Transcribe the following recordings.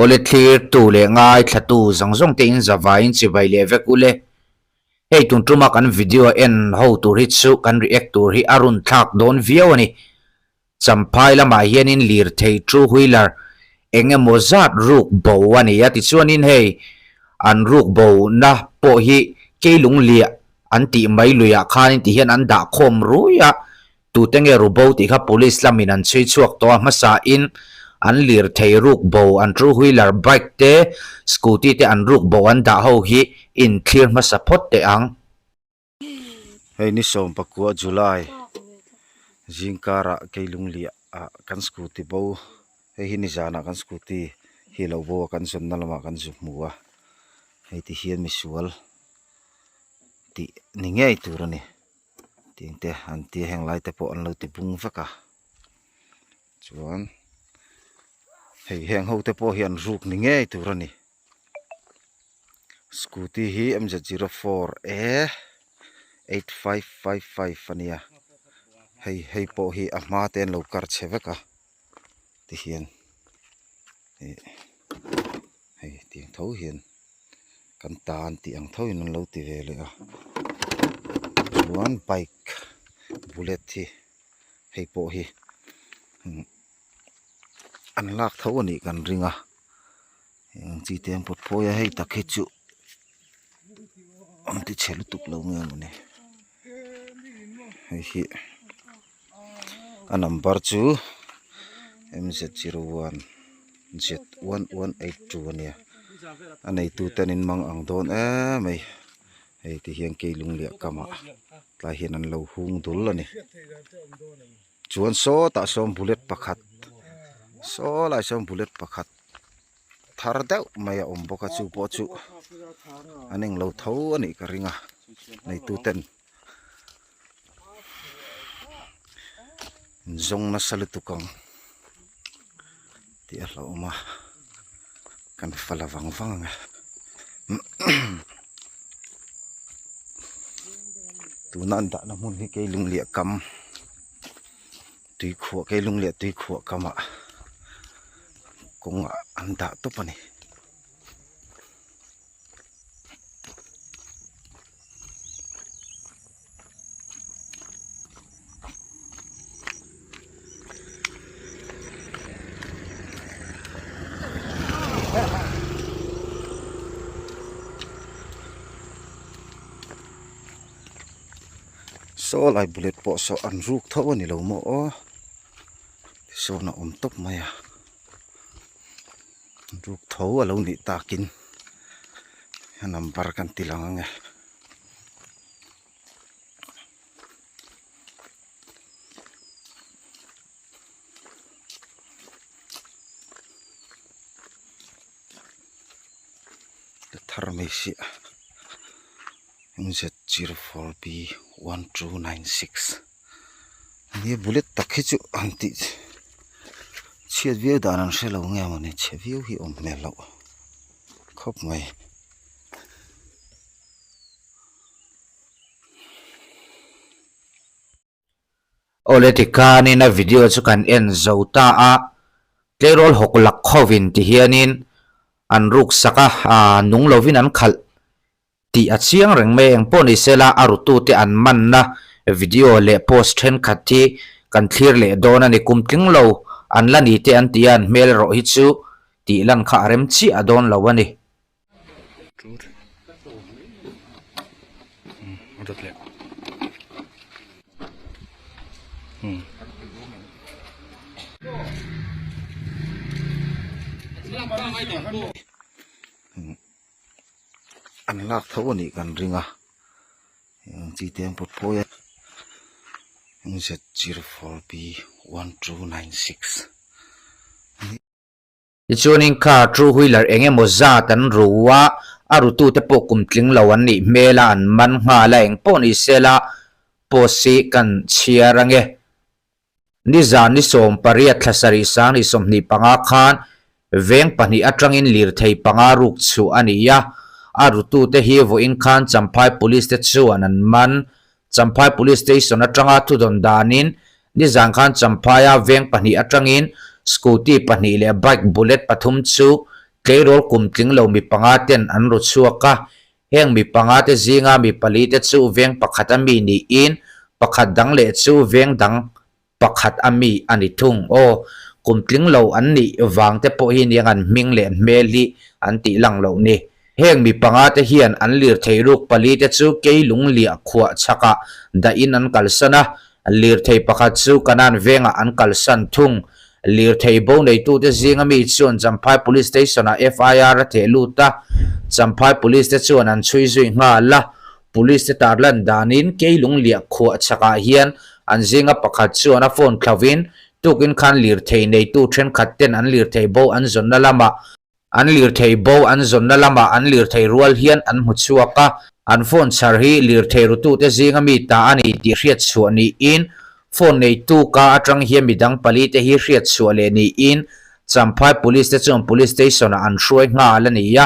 ole thlir tu le ngai thatu zangjong te in zawain chibai le vek ule hei tuntuma kan video en ho tur hi chu kan react tur hi arun thak don viau ani champhai lama hianin lirthei two wheeler engemaw zat ruk bo ani ya ti chuanin hei an ruk bo na po hi keilung lia an ti mai luya khanin ti hian an da khom ruya tute nge rubo ti kha police lamin an chui chuak to masa in an lirthei ruk bo an two wheeler bike te scooty te an ruk bo an da ho hi in clear masa phot te ang hei ni som pakua July jingkara keilung lia kan scooty bo hei hi ni jana kan scooty hi lo bo kan son na lama kan zu muwa hei ti hian mi sual ti ni ngei turani ting te an ti heng lai te po an lo ti bung vaka chuan hei heng ho te po hian ruk ni ngei turani scooty hi MZ04 e 8555 ania hei po hi a hma ten lo kar cheveka ti hian hei tiang tho hian kan tan tiang tho in lo ti ve le a chuan bike bullet hi hei po hi an lak tho ani kan ringa chi tem pot poya hei takhe chu ti chelu tuk lo nge mane hei hi a number chu MZ01 Z1182 ania anei tu tanin mang ang don mai hei ti hian keilung lia kama tla hian an lo hung dul ani chuan so ta som bullet pakhat so lai som bullet pakhat thar deuh mai a om boka chu po chu aning lo tho ani ka ringa nei tu ten zong na salutukang ti a lawm kan falawang wang tu nan da na mun hi keilung lia kam tui khuwa keilung lia tui khuwa kama kung anda to pani so lai bullet po so an ruk tho ani lo mo o so na om top maya ruk tho alo ni takin number kan tilang nge thar me si MZ04B 1296 ni bullet takhi chu anti chiat view danan shelo nge mane che view hi om me lo khop mai oletika ni na video chu kan en zota a tleirawl hokulak khowin ti hianin an ruk saka nung lovin an khal ti a chiang reng me eng poni sela arutu te an man na video le post then khati kan clear le don ani kum tlinglo an la ni te an tian mel ro hi chu ti lan kha rem chi adon lo ani an lak tho ani kan ringa chi tem pot poya MZ04B 1296 chuanin kha two wheeler engemaw zat an ruwa arutu te po kum tlinglo an nih hmela an man nga la eng pawh sela posi kan chiarange ni zan ni som pariat thlasari sang ni som ni panga khan veng pahnih atangin lirthei panga ruk chu ania arutu te hi vo in khan champhai police te chuan an man champhai police station atanga thudon danin ni zan khan champhaya veng pahnih atangin scooty pahnih le bike bullet pathum chu tlirol kum tlinglo mi pangaten an ru chuaka heng mi pangate zinga mi palite chu veng pakhat ami ni in pakhat dang le chu veng dang pakhat ami ani thung o kum tlinglo an ni wangte po hi ni an ming le meli an ti lang lo ni heng mi pangate hian an lirthei ruk palite chu keilung lia khua chaka da in an kalsana lirthei pakhat chu kanan venga an kalsan thung lirthei bo nei tu te zinga mi chuan champhai police station a FIR a the luta champhai police te chuan an chui zui nga la police te tarlan danin keilung lia khua chaka hian an zinga pakhat chuan a phone khavin tukin khan lirthei nei tu then khatten an lirthei bo an zonna lama an lirthei bo an zonna lama an lirthei rual hian an muchuaka an phone char hi lirthei ru tu te zinga mi ta ani ti hriat chuani in phone nei tu ka atang hian midang pali te hi hriat chuale ni in champhai police te chuan police station an hruai nga la ni ya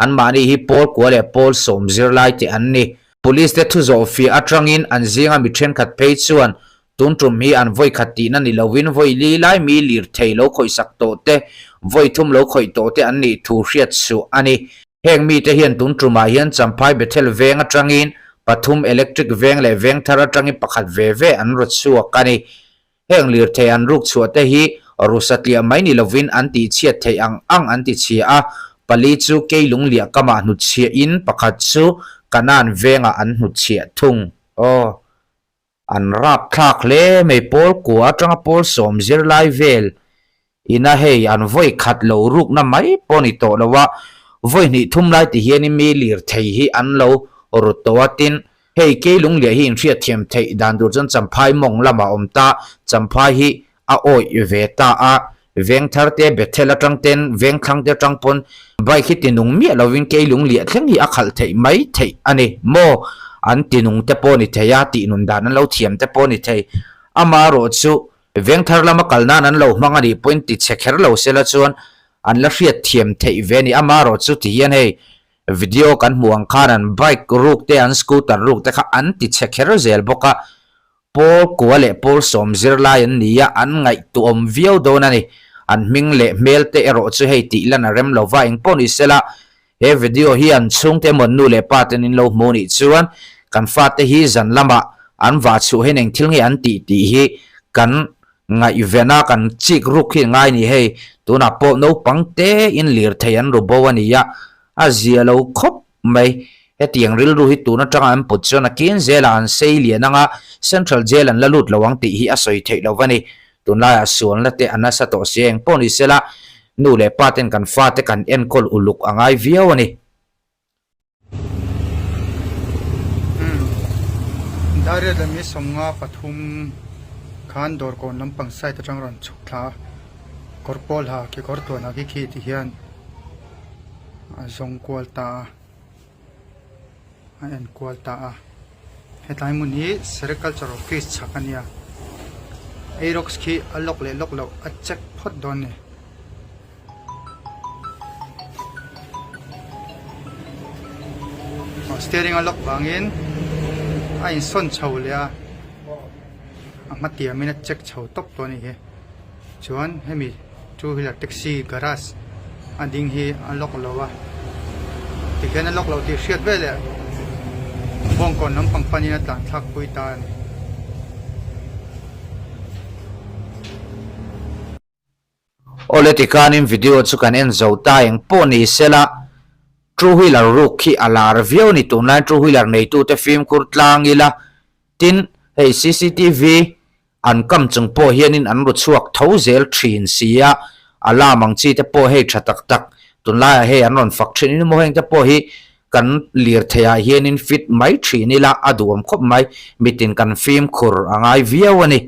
an mani hi pol kwale pol somzir lai te an ni police te thu zo fi atangin an zinga mi then khat phei chuan tuntrum hi an voi khati na ni lovin voi li lai mi lirthei lo khoi sak to te voi thum lo khoi to te an ni thu hriat chu ani heng mi te hian tuntruma hian champhai bethel veng atangin pathum electric veng le veng thara tangi pakhat ve an ru chuak ani heng lirthei an ruk chuate hi rusatlia mai ni lovin anti chiat thei ang anti chia a pali chu keilung lia kama nu chia in pakhat chu kanan venga an nu chia thung o an rap thak le me pol kwa tanga pol som zir lai vel ina hei an voi khat lo ruk na mai poni to lawa voi ni thum lai ti hian mi lirthei hi an lo rutowatin hei keilung lia hi ria thiam thei dan dur chan champhai mong lama omta champhai hi a oi ve ta a veng tharte bethela tangten veng khang te tangpon bai khi tinung mi lovin keilung lia thleng hi a khal thei mai thei ani mo an tinung te poni theya ti nun dan an lo thiam te poni thei ama ro chu veng thar lama kalna an lo mangani point ti chekher lo sela chuan an la ria thiam thei ve ni ama ro chu ti hian hei video kan muang khan an bike ruk te an scooter ruk te kha an ti chekher zel boka pol kwale pol som zir lai an nia an ngai tu om viau do na ni an ming le mel te ero chu hei ti lana rem lo va ing poni sela he video hi an chung te mon nu le paten in lo moni chuan kan fa te hi zan lama an va chu heneng thil nge an ti hi kan ngai vena kan chik ruk hi ngai ni hei tuna po no pangte in lirthei an ro bo ania a ziah lo khop mai he tiang ril ru hi tuna tanga an put chona kin zela an sei lian anga central jail an lalut lawang ti hi a soi thei lo wani tunla a suan la te anasa to sieng poni sela nu le paten kan fa te kan enkawl uluk angai viau ani daria da mi somnga pathum khan dor kon lampang sai ta tang ran chukla korpol ha ki korto na ki khi ti hian zong kwalta en kwalta hetlai mun hi agriculture office chakania aerox ki alok le lok lo a check phot don ne steering alok bangin ai son chho le a matia mina check chho top to ni he chuan hemi two wheeler taxi garage ading hi alok lowa tiken alok lo ti hriat vele bong kon nam pangpani na tlan thak pui tan oletikan in video chu kan en zo ta eng poni sela two wheeler ruk khi alar viau ni tunai two wheeler nei tu te film kur tlangila tin hei CCTV an kam chung po hianin an ru chuak thozel thin sia ala mangchi te po hei thatak tak tunla hei an ron fak thin mo heng te po hi kan lirthei hianin fit mai thinila aduam khop mai mitin kan film khur angai viau ani